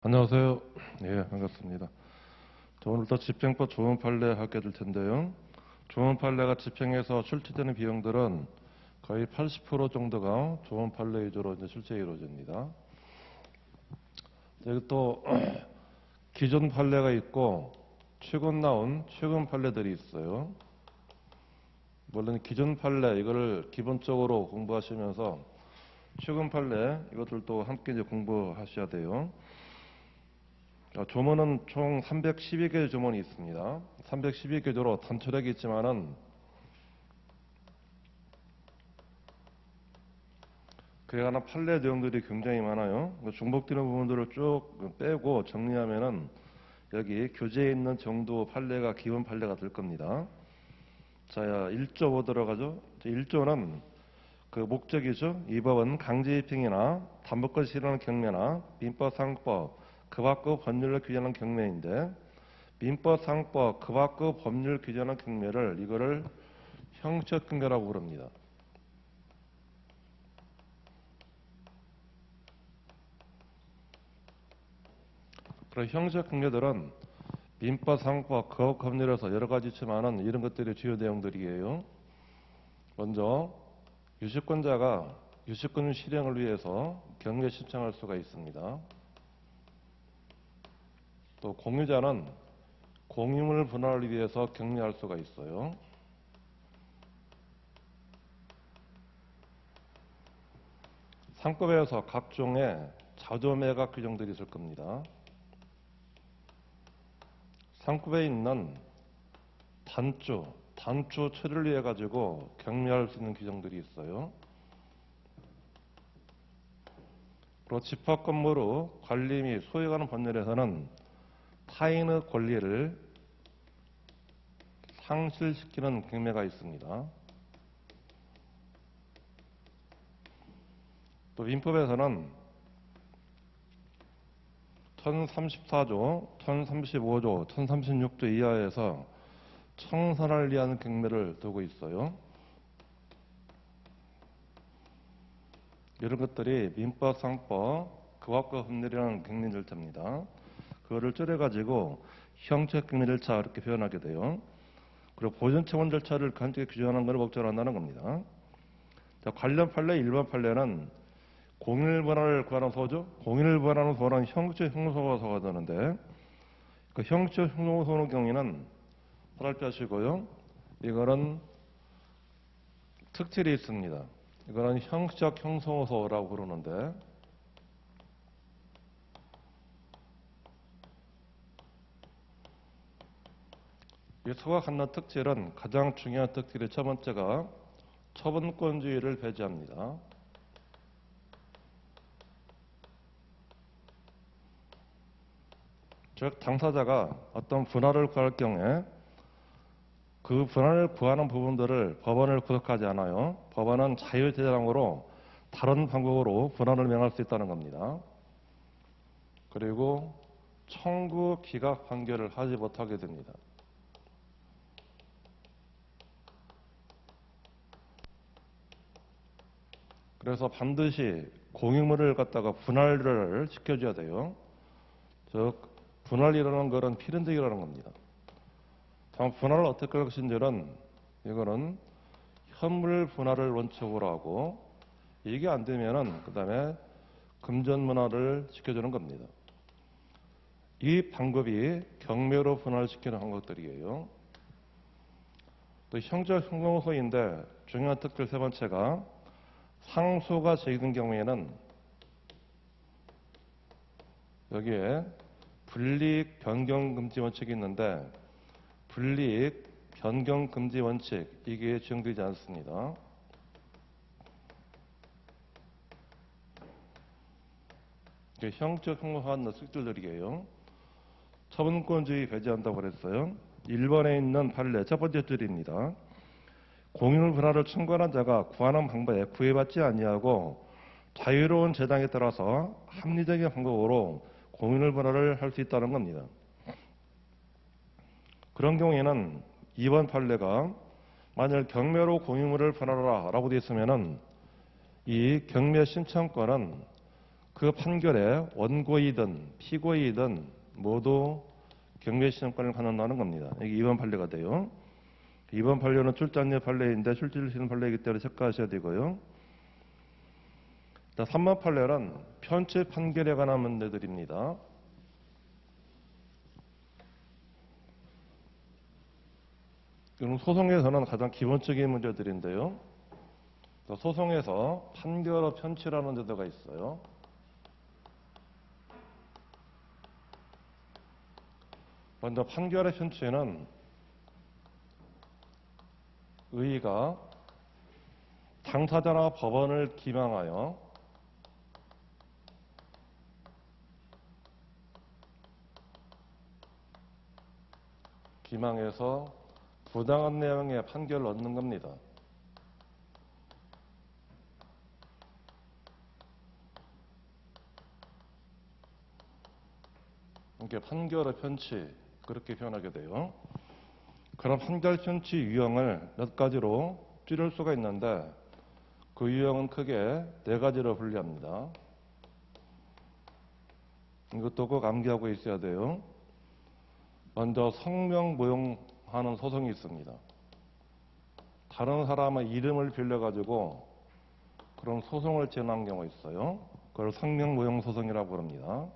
안녕하세요. 예, 반갑습니다. 오늘부터 집행법 조문 판례 하게 될 텐데요. 조문 판례가 집행해서 출제되는 비용들은 거의 80% 정도가 조문 판례 위주로 이제 출제 이루어집니다. 여기 또 기존 판례가 있고 최근 나온 최근 판례들이 있어요. 물론 기존 판례 이거를 기본적으로 공부하시면서 최근 판례 이것들도 함께 이제 공부하셔야 돼요. 조문은 총 312개 조문이 있습니다. 312개조로 단초력이 있지만은 그에 관한 판례 내용들이 굉장히 많아요. 중복되는 부분들을 쭉 빼고 정리하면은 여기 교재에 있는 정도 판례가 기본 판례가 될 겁니다. 자, 1조 보도록 하죠. 1조는 그 목적이죠. 이 법은 강제입행이나 담보권 실현하는 경매나 민법 상법 그 밖의 법률을 규정하는 경매인데 민법 상법 그 밖의 법률 규정하는 경매를 이거를 형식 경매라고 부릅니다. 그런 형식 경매들은 민법 상법 그 밖의 법률에서 여러 가지 있지만은 이런 것들이 주요 내용들이에요. 먼저 유식권자가 유식권 실행을 위해서 경매 신청할 수가 있습니다. 또 공유자는 공유물 분할을 위해서 경매할 수가 있어요. 상법에서 각종의 자조매각 규정들이 있을 겁니다. 상법에 있는 단추 처리를 위해 가지고 경매할 수 있는 규정들이 있어요. 그리고 집합 건물의 관리 및 소유에 관한 법률에서는 타인의 권리를 상실시키는 경매가 있습니다. 또 민법에서는 1034조, 1035조, 1036조 이하에서 청산을 위한 경매를 두고 있어요. 이런 것들이 민법, 상법, 그 밖의 법률이라는 경매 절차입니다. 그거를 줄여가지고 형식 경매 절차 이렇게 표현하게 돼요. 그리고 보존처분 절차를 간단히 규정하는 것을 목적으로 한다는 겁니다. 자, 관련 판례, 일반 판례는 공인을 분할을 구하는 소죠. 공인을 분할하는 소는 형식 형용사가 되는데 그 형식 형용사의 경우에는 살펴보시고요. 이거는 특질이 있습니다. 이거는 형식 형용사라고 부르는데 이 서가 갖는 특질은 가장 중요한 특질의 첫 번째가 처분권주의를 배제합니다. 즉 당사자가 어떤 분할을 구할 경우에 그 분할을 구하는 부분들을 법원을 구속하지 않아요. 법원은 자유재량으로 다른 방법으로 분할을 명할 수 있다는 겁니다. 그리고 청구 기각 판결을 하지 못하게 됩니다. 그래서 반드시 공유물을 갖다가 분할을 시켜줘야 돼요. 즉 분할이라는 것은 필연적이라는 겁니다. 다음 분할을 어떻게 할 것인지는 이거는 현물 분할을 원칙으로 하고 이게 안 되면은 그 다음에 금전 분할을 시켜주는 겁니다. 이 방법이 경매로 분할시키는 방법들이에요. 또 형적 형용소인데 중요한 특질 세 번째가 상소가 제기된 경우에는 여기에 불이익 변경 금지 원칙이 있는데 불이익 변경 금지 원칙 이게 적용되지 않습니다. 이게 형적 형용사는 특질들이에요. 처분권주의 배제한다고 그랬어요. 1번에 있는 판례 첫 번째 줄입니다. 공유물 분할을 청구하는 자가 구하는 방법에 구애받지 아니하고 자유로운 재량에 따라서 합리적인 방법으로 공유물 분할을 할 수 있다는 겁니다. 그런 경우에는 2번 판례가 만약 경매로 공유물을 분할하라 라고 되어 있으면은 이 경매 신청권은 그 판결에 원고이든 피고이든 모두 경매시험권을 갖는다는 겁니다. 이게 2번 판례가 돼요. 2번 판례는 출자녀 판례인데 출제시는 판례이기 때문에 체크하셔야 되고요. 3번 판례는 편취 판결에 관한 문제들입니다. 그럼 소송에서는 가장 기본적인 문제들인데요. 소송에서 판결의 편취라는 제도가 있어요. 먼저 판결의 편취는 의의가 당사자나 법원을 기망하여 기망해서 부당한 내용의 판결을 얻는 겁니다. 이렇게 판결의 편취 그렇게 표현하게 돼요. 그럼 판결 편취 유형을 몇 가지로 줄일 수가 있는데 그 유형은 크게 4가지로 분류합니다. 이것도 꼭 암기하고 있어야 돼요. 먼저 성명모용하는 소송이 있습니다. 다른 사람의 이름을 빌려가지고 그런 소송을 진행한 경우가 있어요. 그걸 성명모용 소송이라고 부릅니다.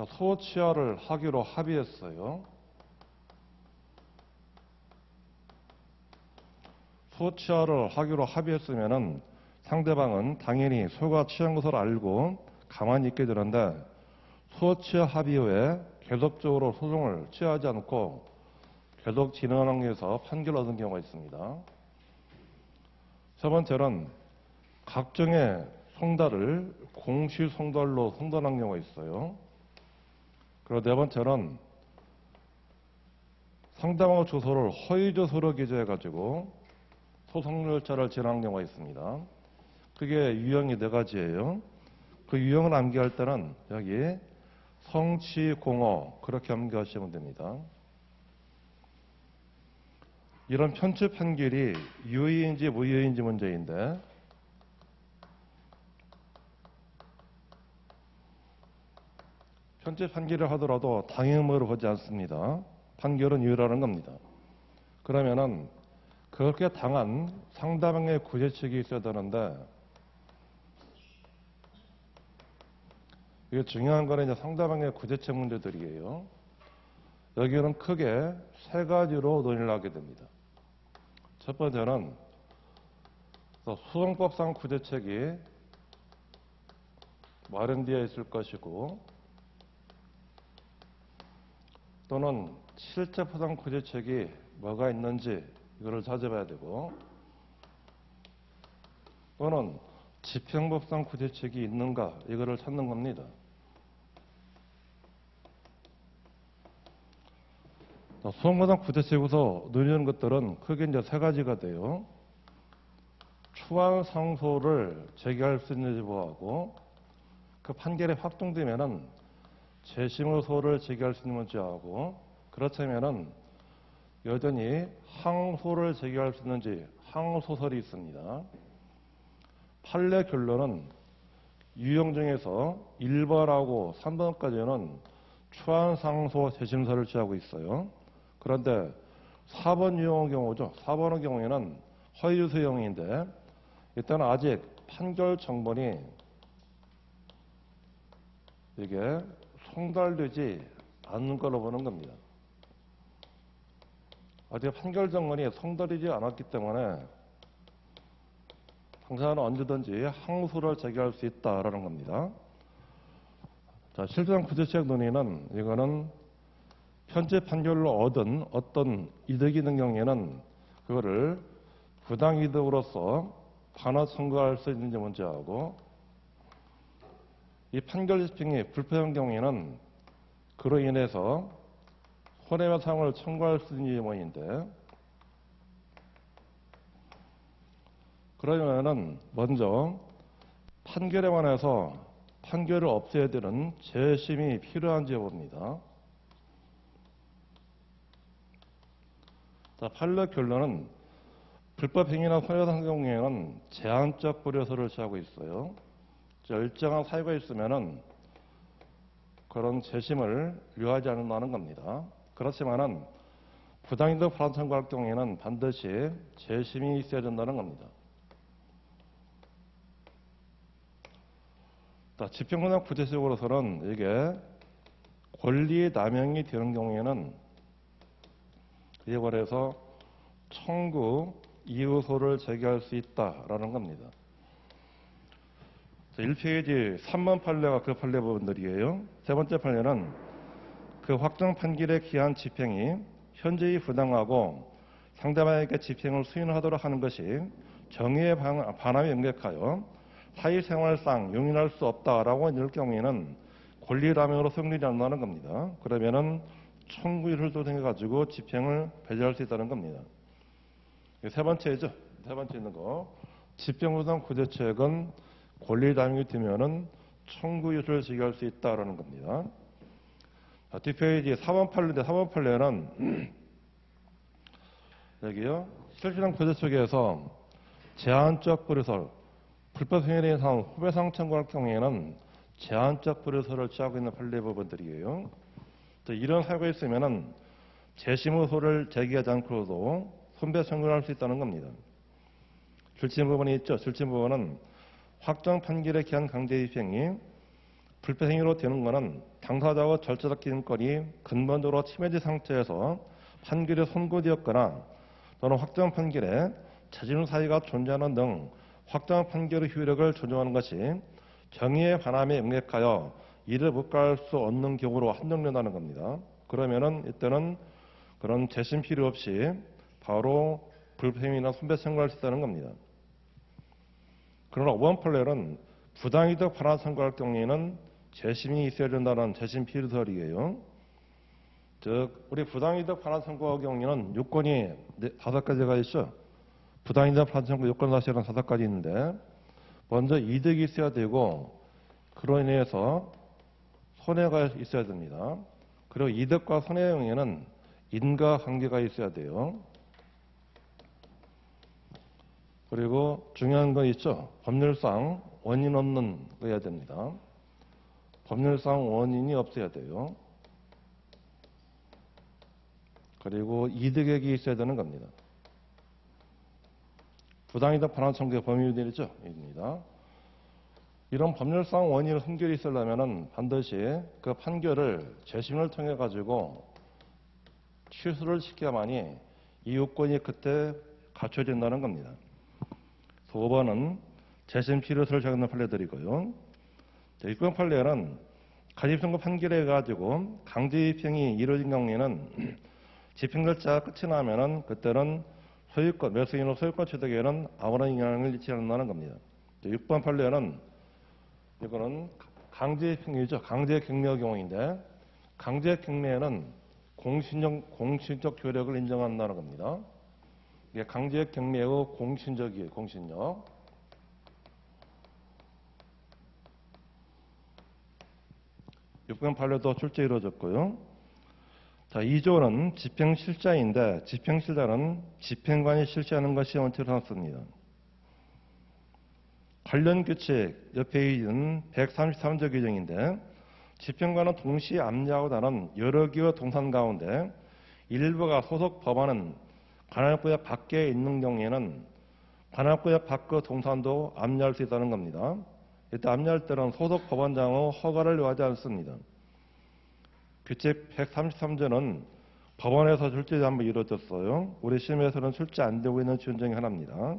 소치하를 하기로 합의했어요. 소치하를 하기로 합의했으면은 상대방은 당연히 소가 취한 것을 알고 가만히 있게 되는데 소치하 합의 후에 계속적으로 소송을 취하지 않고 계속 진행하는 게서 판결을 얻은 경우가 있습니다. 세 번째는 각종의 송달을 공시송달로 송달한 경우가 있어요. 그리고 네 번째는 상대방의 주소를 허위주소로 기재해가지고 소송 절차를 진행한 경우가 있습니다. 그게 유형이 4가지예요. 그 유형을 암기할 때는 여기 성취공어 그렇게 암기하시면 됩니다. 이런 편취 판결이 유의인지 무유의인지 문제인데 편취 판결을 하더라도 당형으로 보지 않습니다. 판결은 유효라는 겁니다. 그러면은 그렇게 당한 상대방의 구제책이 있어야 되는데 이게 중요한 거는 이제 상대방의 구제책 문제들이에요. 여기는 크게 3가지로 논의를 하게 됩니다. 첫 번째는 소송법상 구제책이 마련되어 있을 것이고 또는 실제포상 구제책이 뭐가 있는지 이거를 찾아봐야 되고 또는 집행법상 구제책이 있는가 이거를 찾는 겁니다. 소송법상 구제책에서 논의하는 것들은 크게 이제 3가지가 돼요. 추한 상소를 제기할 수 있는지 보호하고 그 판결이 확정되면은 재심의소를 제기할 수 있는 문제하고 그렇다면은 여전히 항소를 제기할 수 있는지 항소설이 있습니다. 판례 결론은 유형 중에서 1번하고 3번까지는 추한 상소 재심서를 취하고 있어요. 그런데 4번 유형의 경우죠. 4번의 경우에는 허위주소형인데 일단은 아직 판결 정본이 이게 송달되지 않는 걸로 보는 겁니다. 아직 판결 정본이 송달되지 않았기 때문에 당사자는 언제든지 항소를 제기할 수 있다라는 겁니다. 자, 실질상 구제책 논의는 이거는 편취 판결로 얻은 어떤 이득이 있는 경우에는 그거를 부당이득으로서 반환 청구할 수 있는지 문제하고 이 판결 집행이 불편한 경우에는 그로 인해서 손해배상을 청구할 수 있는 문제인데 그러면은 먼저 판결에 관해서 판결을 없애야 되는 재심이 필요한지 봅니다. 자, 판례 결론은 불법 행위나 손해배상 경우에는 제한적 불효소를 취하고 있어요. 일정한 사유가 있으면은 그런 재심을 요하지 않는다는 겁니다. 그렇지만은 부당이득 반환 청구할 경우에는 반드시 재심이 있어야 된다는 겁니다. 집행부당 구체적으로서는 이게 권리 남용이 되는 경우에는 이에 관해서 청구 이유소를 제기할 수 있다라는 겁니다. 1페이지 3번 판례가 그 판례 부분들이에요. 세 번째 판례는 그 확정 판결에 기한 집행이 현재의 부당하고 상대방에게 집행을 수행하도록 하는 것이 정의에 반함에 명백하여 사회생활상 용인할 수 없다라고 있을 경우에는 권리남용으로 성립이 안 나는 겁니다. 그러면은 청구일을 통해가지고 집행을 배제할 수 있다는 겁니다. 세 번째죠. 세 번째 있는 거. 집행부당 구제책은 권리남용이 되면은 청구일을 제기할 수 있다라는 겁니다. 뒷페이지 4번 판례인데 4번 판례는 여기요. 실질상 구제책에서 제한적 불이설, 불법 행위에 대해서 후배상 청구할 경우에는 제한적 불이설을 취하고 있는 판례 부분들이에요. 또 이런 사유가 있으면은 재심의소를 제기하지 않고도 손배 청구를 할 수 있다는 겁니다. 줄침 부분이 있죠. 줄침 부분은 확정 판결에 기한 강제 집행이 불법 행위로 되는 것은 당사자와 절차적 기능권이 근본적으로 침해된 상태에서 판결이 선고되었거나 또는 확정 판결에 자진 사유가 존재하는 등 확정 판결의 효력을 존중하는 것이 정의에 반함에 명백하여 이를 묵과할 수 없는 경우로 한정된다는 겁니다. 그러면은 이때는 그런 재심 필요 없이 바로 불법행위나 손배 청구할 수 있다는 겁니다. 그러나 5번 판례는 부당이득 반환 청구할 경우에는 재심이 있어야 된다는 재심 필요설이에요. 즉 우리 부당이득 반환 청구할 경우에는 요건이 5가지가 있죠. 부당이득 반환 청구 요건 사실은 5가지 있는데 먼저 이득이 있어야 되고 그로 인해서 손해가 있어야 됩니다. 그리고 이득과 손해의 경우에는 인과관계가 있어야 돼요. 그리고 중요한 거 있죠. 법률상 원인 없는 거여야 됩니다. 법률상 원인이 없어야 돼요. 그리고 이득액이 있어야 되는 겁니다. 부당이득 반환 청구의 범위들이죠. 입니다. 이런 법률상 원인을 판결이 있으려면 반드시 그 판결을 재심을 통해 가지고 취소를 시켜야만이 이 요건이 그때 갖춰진다는 겁니다. 5번은 재심 필요성을 적는 판례들이고요. 6번 판례는 가집선고 판결해 가지고 강제집행이 이루어진 경우에는 집행 절차가 끝이 나면은 그때는 소유권, 매수인으로 소유권 취득에는 아무런 영향을 미치지 않는다는 겁니다. 6번 판례는 이거는 강제집행이죠. 강제경매의 경우인데 강제경매에는 공신적 효력을 인정한다는 겁니다. 이게 강제경매의 공신적이에요. 공신력. 육군 판례도 출제 이루어졌고요. 자, 2조는 집행실자인데 집행실자는 집행관이 실시하는 것이 원칙으로 삼습니다. 관련 규칙 옆에 있는 133조 규정인데 집행관은 동시에 압류하고 다른 여러 기업 동산 가운데 일부가 소속 법안은 관할구역 밖에 있는 경우에는 관할구역 밖의 동산도 압류할 수 있다는 겁니다. 이때 압류할 때는 소속 법원장의 허가를 요하지 않습니다. 규칙 133조는 법원에서 출제 한번 이루어졌어요. 우리 심에서는 출제 안 되고 있는 규정 중에 하나입니다.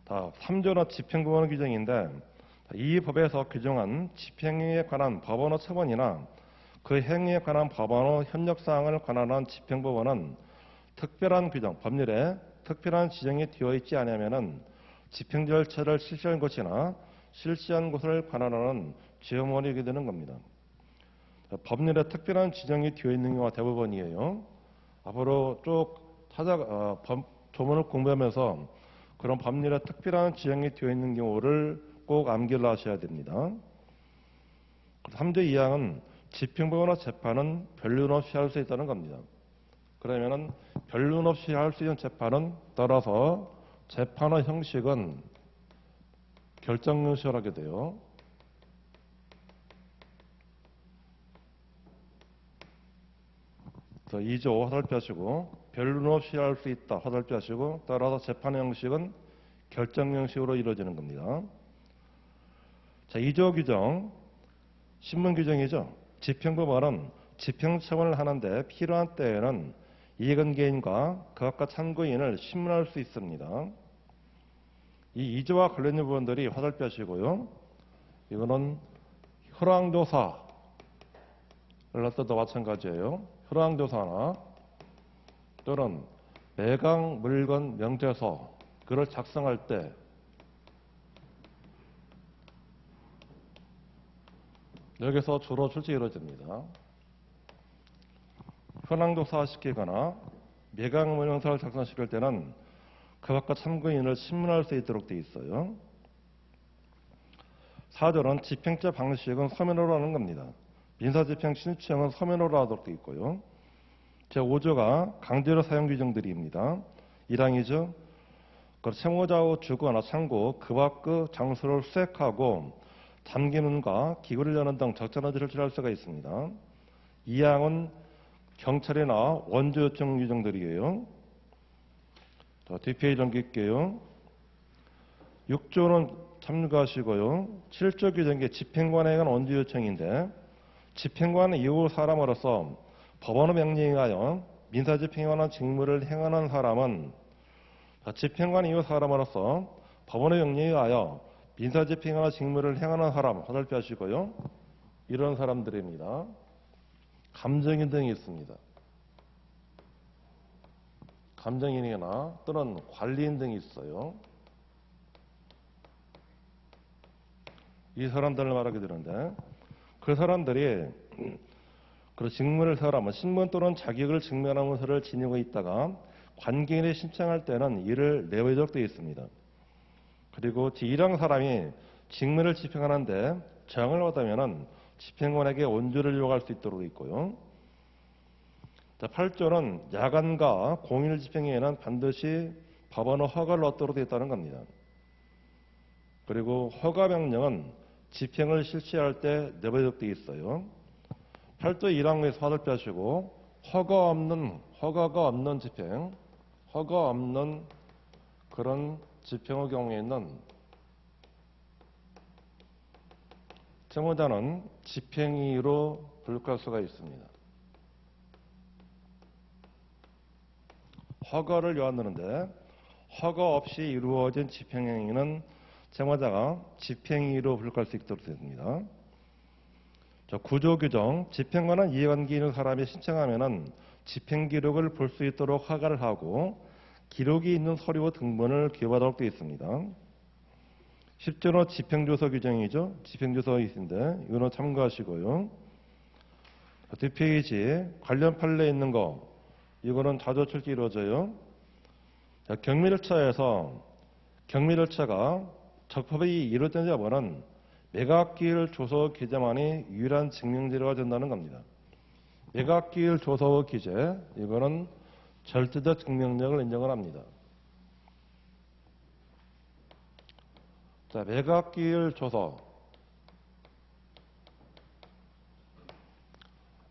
3조는 집행법원 규정인데 이 법에서 규정한 집행행위에 관한 법원의 처분이나 그 행위에 관한 법원의 협력사항을 관할한 집행법원은 특별한 규정, 법률에 특별한 지정이 되어 있지 않으면 집행 절차를 실시한 것이나 실시한 것을 관할하는 지원원이 되는 겁니다. 법률에 특별한 지정이 되어 있는 경우가 대부분이에요. 앞으로 쭉 조문을 공부하면서 그런 법률에 특별한 지정이 되어 있는 경우를 꼭 암기를 하셔야 됩니다. 3조 2항은 집행법원의 재판은 변론 없이 할 수 있다는 겁니다. 그러면은 변론 없이 할 수 있는 재판은 따라서 재판의 형식은 결정명시를 하게 돼요. 자, 2조 화살표 하시고 변론 없이 할 수 있다 화살표 하시고 따라서 재판의 형식은 결정명식으로 이루어지는 겁니다. 자, 2조 규정 신문 규정이죠. 집행부원은 집행처분을 하는데 필요한 때에는 이익은계인과 그것과 참고인을 신문할 수 있습니다. 이 2조와 관련된 부분들이 화살표 하시고요. 이거는 현황조사를 할 때도 마찬가지예요. 현황조사나 또는 매각 물건 명제서 그걸 작성할 때 여기서 주로 출제가 이루어집니다. 현황조사 시키거나 매각 물건서를 작성시킬 때는 그것과 참고인을 신문할 수 있도록 되어 있어요. 4조는 집행자 방식은 서면으로 하는 겁니다. 민사집행 신청은 서면으로 하도록 되어 있고요. 제5조가 강제로 사용 규정들입니다. 1항이죠. 채무자의 주거나 창고, 그 밖의 장소를 수색하고 잠기는가 기구를 여는 등 적절한 조치를 취할 수가 있습니다. 2항은 경찰이나 원조 요청 규정들이에요. 자, 뒷페이지 넘길게요. 6조는 참고하시고요. 7조 규정의 집행관에 관한 원조 요청인데 집행관은 이후 사람으로서 법원의 명령에 의하여 민사집행에 관한 직무를 행하는 사람은 집행관 이후 사람으로서 법원의 명령에 의하여 민사집행에 관한 직무를 행하는 사람 화살표 하시고요. 이런 사람들입니다. 감정인 등이 있습니다. 감정인이나 또는 관리인 등이 있어요. 이 사람들을 말하게 되는데 그 사람들이 그 직무를 사람은 신분 또는 자격을 증명하는 문서를 지니고 있다가 관계인이 신청할 때는 이를 내외도록 되어 있습니다. 그리고 제1항 사람이 직무를 집행하는데 저항을 받으면 집행관에게 원조를 요구할 수 있도록 있고요. 자, 8조는 야간과 공휴일 집행에는 반드시 법원의 허가를 얻도록 되어 있다는 겁니다. 그리고 허가명령은 집행을 실시할 때 내버려두게 되어 있어요. 8조 1항에서 화살표 하시고 허가가 없는 집행, 허가 없는 그런 집행의 경우에는 채무자는 집행유예로 불구할 수가 있습니다. 허가를 요하는데 허가 없이 이루어진 집행행위는 채무자가 집행유예로 불구할 수 있도록 되어 있습니다. 9조 규정 집행관은 이해관계 있는 사람이 신청하면은 집행기록을 볼 수 있도록 허가를 하고 기록이 있는 서류와 등본을 기여받도록 되어 있습니다. 10조는 집행조서 규정이죠. 집행조서 있는데 이거는 참고하시고요. 뒷페이지 관련 판례 있는 거 이거는 자주 출제 이루어져요. 경미절차에서 경미절차가 적법이 이루어진 여부는 매각기일 조서 기재만이 유일한 증명자료가 된다는 겁니다. 매각기일 조서 기재 이거는 절대적 증명력을 인정을 합니다. 자, 매각기일 조서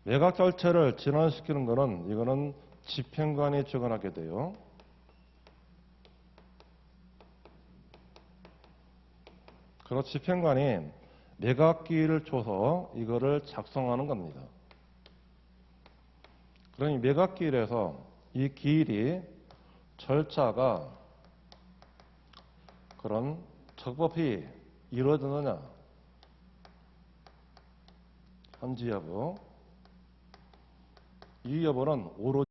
매각 절차를 진화시키는 것은 이거는 집행관이 주관하게 돼요. 그리고 집행관이 매각기일 조서 이거를 작성하는 겁니다. 그러니 매각기일에서 이 기일이 절차가 그런 적법히 이루어지느냐 한지 여부 이 여부는 오로지